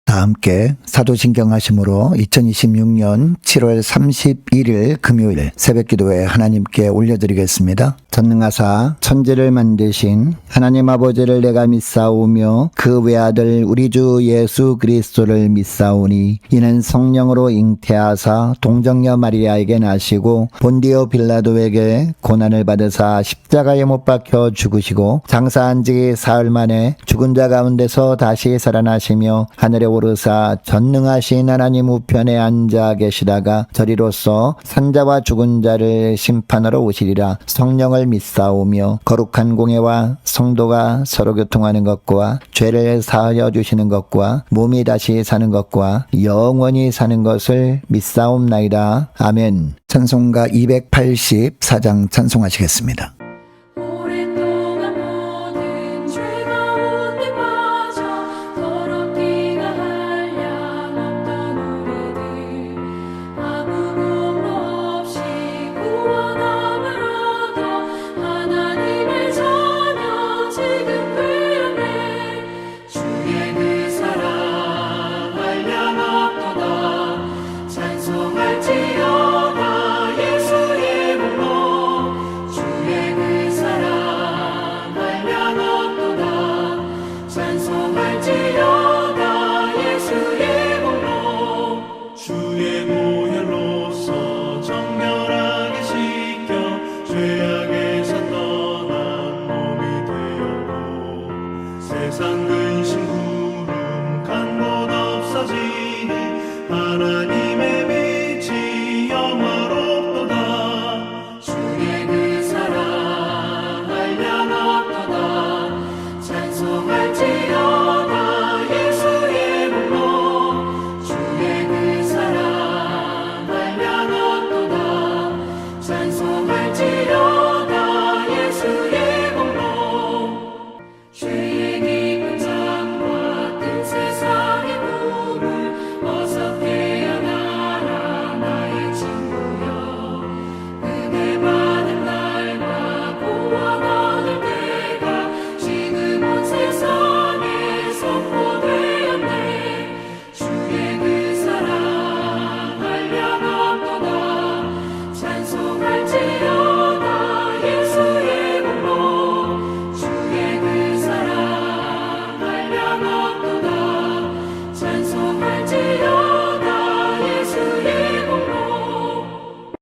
다 함께 사도신경 하심으로 2026년 7월 31일 금요일 새벽기도에 하나님께 올려드리겠습니다. 전능하사 천지를 만드신 하나님 아버지를 내가 믿사오며 그 외아들 우리 주 예수 그리스도를 믿사오니 이는 성령으로 잉태하사 동정녀 마리아에게 나시고 본디오 빌라도에게 고난을 받으사 십자가에 못 박혀 죽으시고 장사한 지 사흘 만에 죽은 자 가운데서 다시 살아나시며 하늘에 오르사 전능하신 하나님 우편에 앉아 계시다가 저리로서 산자와 죽은 자를 심판하러 오시리라. 성령을 믿사오며 거룩한 공예와 성도가 서로 교통하는 것과 죄를 사하여 주시는 것과 몸이 다시 사는 것과 영원히 사는 것을 믿사옵나이다. 아멘. 찬송가 284장 찬송하시겠습니다. 세상 근심 구름 간 곳 없어지니 하나님의 빛이 영화롭도다. 주의 그 사랑 한량 없도다. 찬송할지어다 예수의 공로. 주의 그 사랑 한량 없도다. 찬송할지어다 예수의 공로. 주의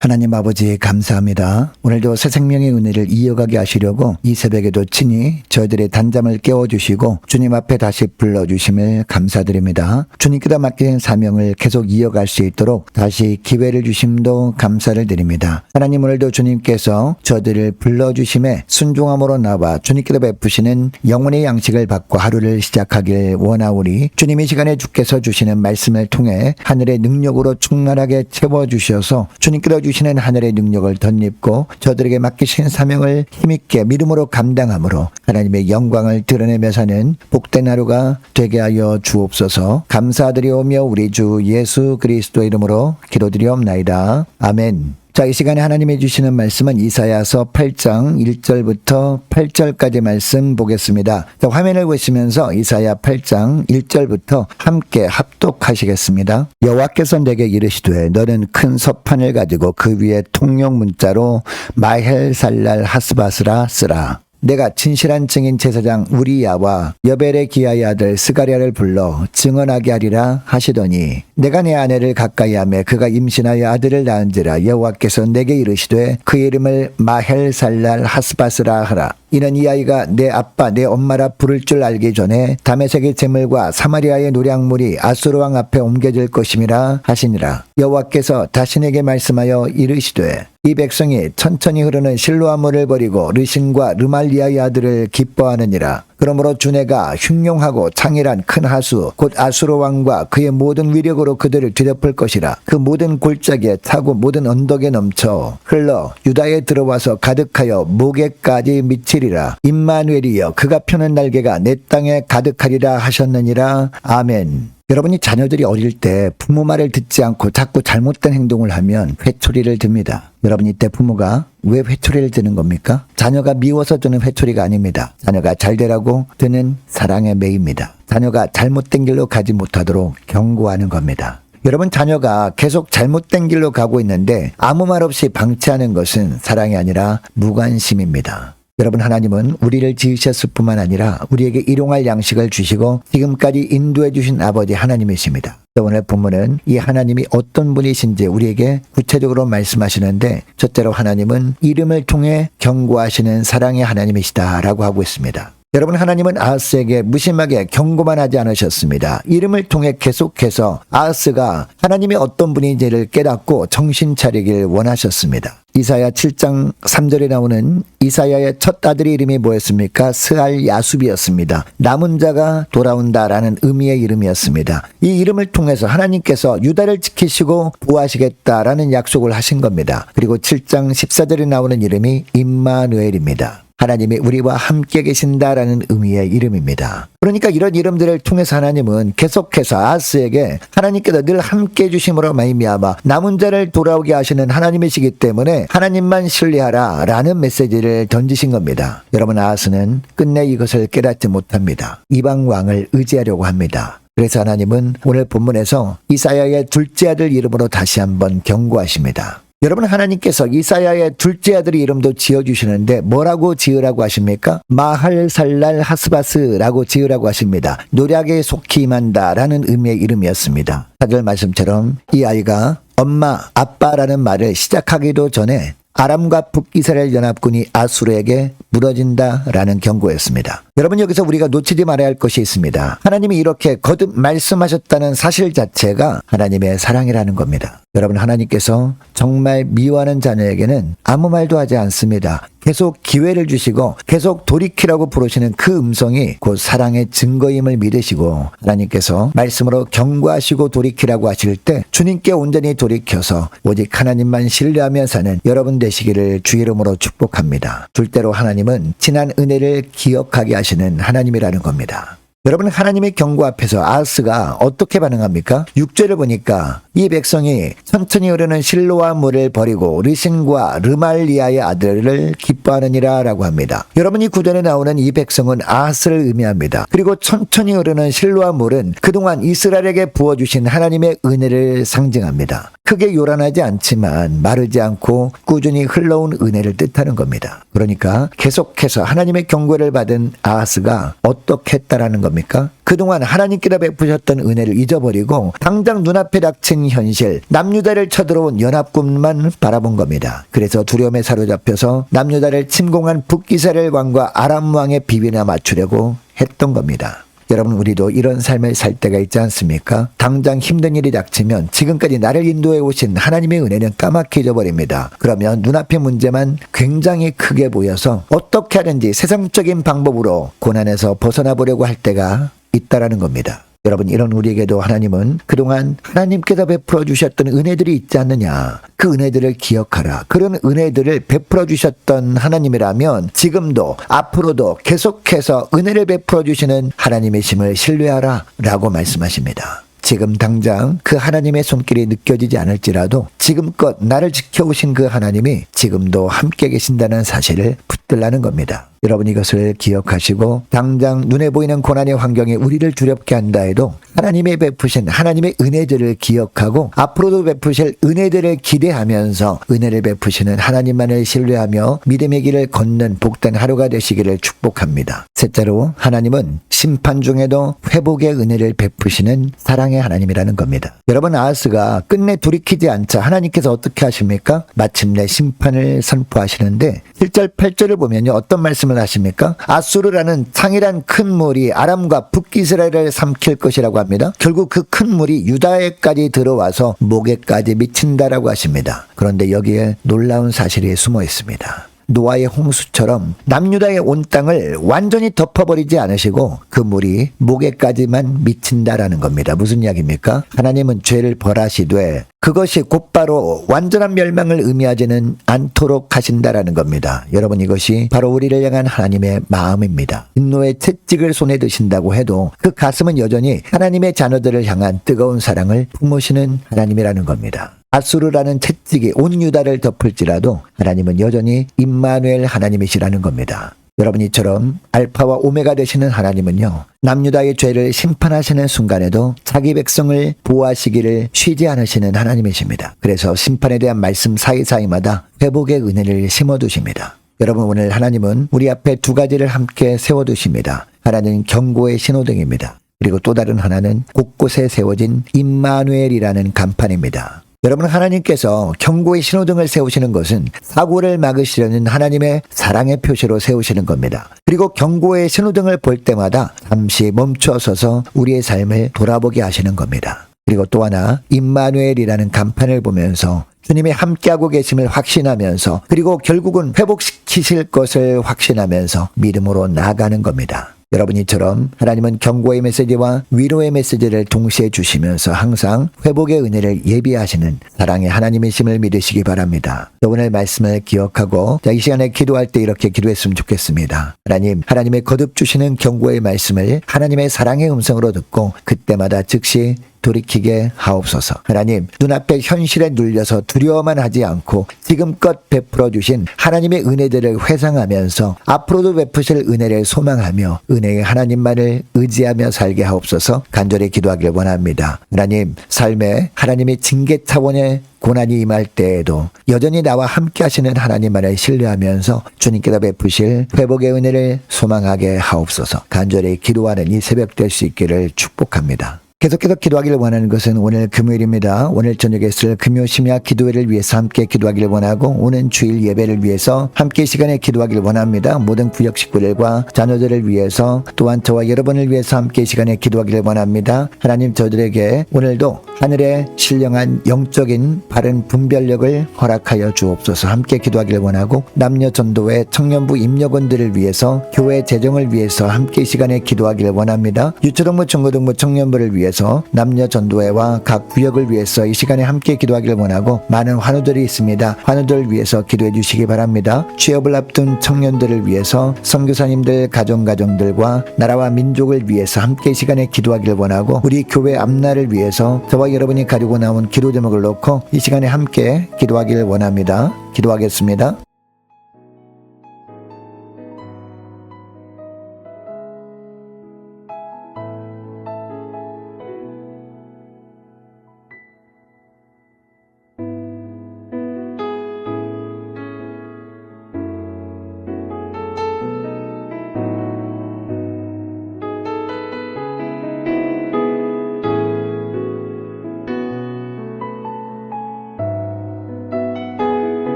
하나님 아버지 감사합니다. 오늘도 새 생명의 은혜를 이어가게 하시려고 이 새벽에도 친히 저희들의 단잠을 깨워주시고 주님 앞에 다시 불러주심을 감사드립니다. 주님께다 맡긴 사명을 계속 이어갈 수 있도록 다시 기회를 주심도 감사를 드립니다. 하나님 오늘도 주님께서 저희들을 불러주심에 순종함으로 나와 주님께서 베푸시는 영혼의 양식을 받고 하루를 시작하길 원하오니 주님 이 시간에 주께서 주시는 말씀을 통해 하늘의 능력으로 충만하게 채워주셔서 주님께서 주시는 하늘의 능력을 덧입고 저들에게 맡기신 사명을 힘있게 믿음으로 감당함으로 하나님의 영광을 드러내며 사는 복된 하루가 되게 하여 주옵소서. 감사드리오며 우리 주 예수 그리스도 이름으로 기도드리옵나이다. 아멘. 자, 이 시간에 하나님이 주시는 말씀은 이사야서 8장 1절부터 8절까지 말씀 보겠습니다. 자, 화면을 보시면서 이사야 8장 1절부터 함께 합독하시겠습니다. 여호와께서 내게 이르시되 너는 큰 서판을 가지고 그 위에 통용 문자로 마헬살랄 하스바스라 쓰라. 내가 진실한 증인 제사장 우리야와 여벨의 기야의 아들 스가랴를 불러 증언하게 하리라 하시더니 내가 내 아내를 가까이하며 그가 임신하여 아들을 낳은지라 여호와께서 내게 이르시되 그 이름을 마헬살랄 하스바스라 하라. 이는 이 아이가 내 아빠 내 엄마라 부를 줄 알기 전에 다메섹의 재물과 사마리아의 노량물이 아수르 왕 앞에 옮겨질 것임이라 하시니라. 여호와께서 다시 내게 말씀하여 이르시되 이 백성이 천천히 흐르는 실로아물을 버리고 르신과 르말리아의 아들을 기뻐하느니라. 그러므로 주내가 흉용하고 창일한 큰 하수 곧 아수르 왕과 그의 모든 위력으로 그들을 뒤덮을 것이라. 그 모든 골짜기에 타고 모든 언덕에 넘쳐 흘러 유다에 들어와서 가득하여 목에까지 미치리라. 임마누엘이여 그가 펴는 날개가 내 땅에 가득하리라 하셨느니라. 아멘. 여러분이 자녀들이 어릴 때 부모 말을 듣지 않고 자꾸 잘못된 행동을 하면 회초리를 듭니다. 여러분 이때 부모가 왜 회초리를 드는 겁니까? 자녀가 미워서 드는 회초리가 아닙니다. 자녀가 잘 되라고 드는 사랑의 매입니다. 자녀가 잘못된 길로 가지 못하도록 경고하는 겁니다. 여러분 자녀가 계속 잘못된 길로 가고 있는데 아무 말 없이 방치하는 것은 사랑이 아니라 무관심입니다. 여러분 하나님은 우리를 지으셨을 뿐만 아니라 우리에게 일용할 양식을 주시고 지금까지 인도해 주신 아버지 하나님이십니다. 오늘 본문은 이 하나님이 어떤 분이신지 우리에게 구체적으로 말씀하시는데 첫째로 하나님은 이름을 통해 경고하시는 사랑의 하나님이시다라고 하고 있습니다. 여러분 하나님은 아하스에게 무심하게 경고만 하지 않으셨습니다. 이름을 통해 계속해서 아하스가 하나님이 어떤 분인지를 깨닫고 정신 차리길 원하셨습니다. 이사야 7장 3절에 나오는 이사야의 첫 아들의 이름이 뭐였습니까? 스알 야숲이었습니다. 남은 자가 돌아온다라는 의미의 이름이었습니다. 이 이름을 통해서 하나님께서 유다를 지키시고 보호하시겠다라는 약속을 하신 겁니다. 그리고 7장 14절에 나오는 이름이 임마누엘입니다. 하나님이 우리와 함께 계신다라는 의미의 이름입니다. 그러니까 이런 이름들을 통해서 하나님은 계속해서 아하스에게 하나님께서 늘 함께 해주심으로 말미암아 남은 자를 돌아오게 하시는 하나님이시기 때문에 하나님만 신뢰하라 라는 메시지를 던지신 겁니다. 여러분 아하스는 끝내 이것을 깨닫지 못합니다. 이방 왕을 의지하려고 합니다. 그래서 하나님은 오늘 본문에서 이사야의 둘째 아들 이름으로 다시 한번 경고하십니다. 여러분 하나님께서 이사야의 둘째 아들의 이름도 지어주시는데 뭐라고 지으라고 하십니까? 마할살랄 하스바스라고 지으라고 하십니다. 노략에 속히 임한다라는 의미의 이름이었습니다. 4절 말씀처럼 이 아이가 엄마, 아빠라는 말을 시작하기도 전에 아람과 북이스라엘 연합군이 아수르에게 무너진다라는 경고였습니다. 여러분 여기서 우리가 놓치지 말아야 할 것이 있습니다. 하나님이 이렇게 거듭 말씀하셨다는 사실 자체가 하나님의 사랑이라는 겁니다. 여러분 하나님께서 정말 미워하는 자녀에게는 아무 말도 하지 않습니다. 계속 기회를 주시고 계속 돌이키라고 부르시는 그 음성이 곧 사랑의 증거임을 믿으시고 하나님께서 말씀으로 경고하시고 돌이키라고 하실 때 주님께 온전히 돌이켜서 오직 하나님만 신뢰하며 사는 여러분 되시기를 주 이름으로 축복합니다. 둘째로 하나님은 지난 은혜를 기억하게 하시는 하나님이라는 겁니다. 여러분 하나님의 경고 앞에서 아하스가 어떻게 반응합니까? 6절을 보니까 이 백성이 천천히 흐르는 실로와 물을 버리고 르신과 르말리아의 아들을 기뻐하느니라 라고 합니다. 여러분 이 구절에 나오는 이 백성은 아하스를 의미합니다. 그리고 천천히 흐르는 실로와 물은 그동안 이스라엘에게 부어주신 하나님의 은혜를 상징합니다. 크게 요란하지 않지만 마르지 않고 꾸준히 흘러온 은혜를 뜻하는 겁니다. 그러니까 계속해서 하나님의 경고를 받은 아하스가 어떻게 했다라는 겁니까? 그동안 하나님께서 베푸셨던 은혜를 잊어버리고 당장 눈앞에 닥친 현실, 남유다를 쳐들어온 연합군만 바라본 겁니다. 그래서 두려움에 사로잡혀서 남유다를 침공한 북이스라엘 왕과 아람 왕의 비비나 맞추려고 했던 겁니다. 여러분 우리도 이런 삶을 살 때가 있지 않습니까? 당장 힘든 일이 닥치면 지금까지 나를 인도해 오신 하나님의 은혜는 까맣게 잊어버립니다. 그러면 눈앞의 문제만 굉장히 크게 보여서 어떻게 하든지 세상적인 방법으로 고난에서 벗어나 보려고 할 때가 있다라는 겁니다. 여러분 이런 우리에게도 하나님은 그동안 하나님께서 베풀어 주셨던 은혜들이 있지 않느냐, 그 은혜들을 기억하라. 그런 은혜들을 베풀어 주셨던 하나님이라면 지금도 앞으로도 계속해서 은혜를 베풀어 주시는 하나님이심을 신뢰하라 라고 말씀하십니다. 지금 당장 그 하나님의 손길이 느껴지지 않을지라도 지금껏 나를 지켜오신 그 하나님이 지금도 함께 계신다는 사실을 붙들라는 겁니다. 여러분 이것을 기억하시고 당장 눈에 보이는 고난의 환경이 우리를 두렵게 한다 해도 하나님의 베푸신 하나님의 은혜들을 기억하고 앞으로도 베푸실 은혜들을 기대하면서 은혜를 베푸시는 하나님만을 신뢰하며 믿음의 길을 걷는 복된 하루가 되시기를 축복합니다. 셋째로 하나님은 심판 중에도 회복의 은혜를 베푸시는 사랑의 하나님이라는 겁니다. 여러분 아하스가 끝내 돌이키지 않자 하나님께서 어떻게 하십니까? 마침내 심판을 선포하시는데 7절 8절을 보면요 어떤 말씀을 하십니까? 아수르라는 창이란 큰 물이 아람과 북이스라엘을 삼킬 것이라고 합니다. 결국 그 큰 물이 유다에까지 들어와서 목에까지 미친다라고 하십니다. 그런데 여기에 놀라운 사실이 숨어 있습니다. 노아의 홍수처럼 남유다의 온 땅을 완전히 덮어버리지 않으시고 그 물이 목에까지만 미친다라는 겁니다. 무슨 이야기입니까? 하나님은 죄를 벌하시되 그것이 곧바로 완전한 멸망을 의미하지는 않도록 하신다라는 겁니다. 여러분, 이것이 바로 우리를 향한 하나님의 마음입니다. 인노의 채찍을 손에 드신다고 해도 그 가슴은 여전히 하나님의 자녀들을 향한 뜨거운 사랑을 품으시는 하나님이라는 겁니다. 아수르라는 채찍이 온 유다를 덮을지라도 하나님은 여전히 임마누엘 하나님이시라는 겁니다. 여러분, 이처럼 알파와 오메가 되시는 하나님은요, 남유다의 죄를 심판하시는 순간에도 자기 백성을 보호하시기를 쉬지 않으시는 하나님이십니다. 그래서 심판에 대한 말씀 사이사이마다 회복의 은혜를 심어두십니다. 여러분, 오늘 하나님은 우리 앞에 두 가지를 함께 세워두십니다. 하나는 경고의 신호등입니다. 그리고 또 다른 하나는 곳곳에 세워진 임마누엘이라는 간판입니다. 여러분, 하나님께서 경고의 신호등을 세우시는 것은 사고를 막으시려는 하나님의 사랑의 표시로 세우시는 겁니다. 그리고 경고의 신호등을 볼 때마다 잠시 멈춰서서 우리의 삶을 돌아보게 하시는 겁니다. 그리고 또 하나, 임마누엘이라는 간판을 보면서 주님이 함께하고 계심을 확신하면서, 그리고 결국은 회복시키실 것을 확신하면서 믿음으로 나아가는 겁니다. 여러분, 이처럼 하나님은 경고의 메시지와 위로의 메시지를 동시에 주시면서 항상 회복의 은혜를 예비하시는 사랑의 하나님이심을 믿으시기 바랍니다. 오늘 말씀을 기억하고 이 시간에 기도할 때 이렇게 기도했으면 좋겠습니다. 하나님, 하나님의 거듭 주시는 경고의 말씀을 하나님의 사랑의 음성으로 듣고 그때마다 즉시 돌이키게 하옵소서. 하나님, 눈앞에 현실에 눌려서 두려워만 하지 않고 지금껏 베풀어 주신 하나님의 은혜들을 회상하면서 앞으로도 베푸실 은혜를 소망하며 은혜의 하나님만을 의지하며 살게 하옵소서. 간절히 기도하길 원합니다. 하나님, 삶에 하나님의 징계 차원의 고난이 임할 때에도 여전히 나와 함께 하시는 하나님만을 신뢰하면서 주님께서 베푸실 회복의 은혜를 소망하게 하옵소서. 간절히 기도하는 이 새벽 될 수 있기를 축복합니다. 계속해서 기도하기를 원하는 것은 오늘 금요일입니다. 오늘 저녁에 쓸 금요 심야 기도회를 위해서 함께 기도하기를 원하고, 오는 주일 예배를 위해서 함께 시간에 기도하기를 원합니다. 모든 구역 식구들과 자녀들을 위해서, 또한 저와 여러분을 위해서 함께 시간에 기도하기를 원합니다. 하나님, 저들에게 오늘도 하늘의 신령한 영적인 바른 분별력을 허락하여 주옵소서. 함께 기도하기를 원하고, 남녀 전도회 청년부 임력원들을 위해서, 교회 재정을 위해서 함께 시간에 기도하기를 원합니다. 유초동부 중고등부 청년부를 위해서, 남녀 전도회와 각 구역을 위해서 이 시간에 함께 기도하기를 원하고, 많은 환우들이 있습니다. 환우들을 위해서 기도해 주시기 바랍니다. 취업을 앞둔 청년들을 위해서, 선교사님들 가정들과 나라와 민족을 위해서 함께 이 시간에 기도하기를 원하고, 우리 교회 앞날을 위해서 저와 여러분이 가지고 나온 기도 제목을 놓고 이 시간에 함께 기도하기를 원합니다. 기도하겠습니다.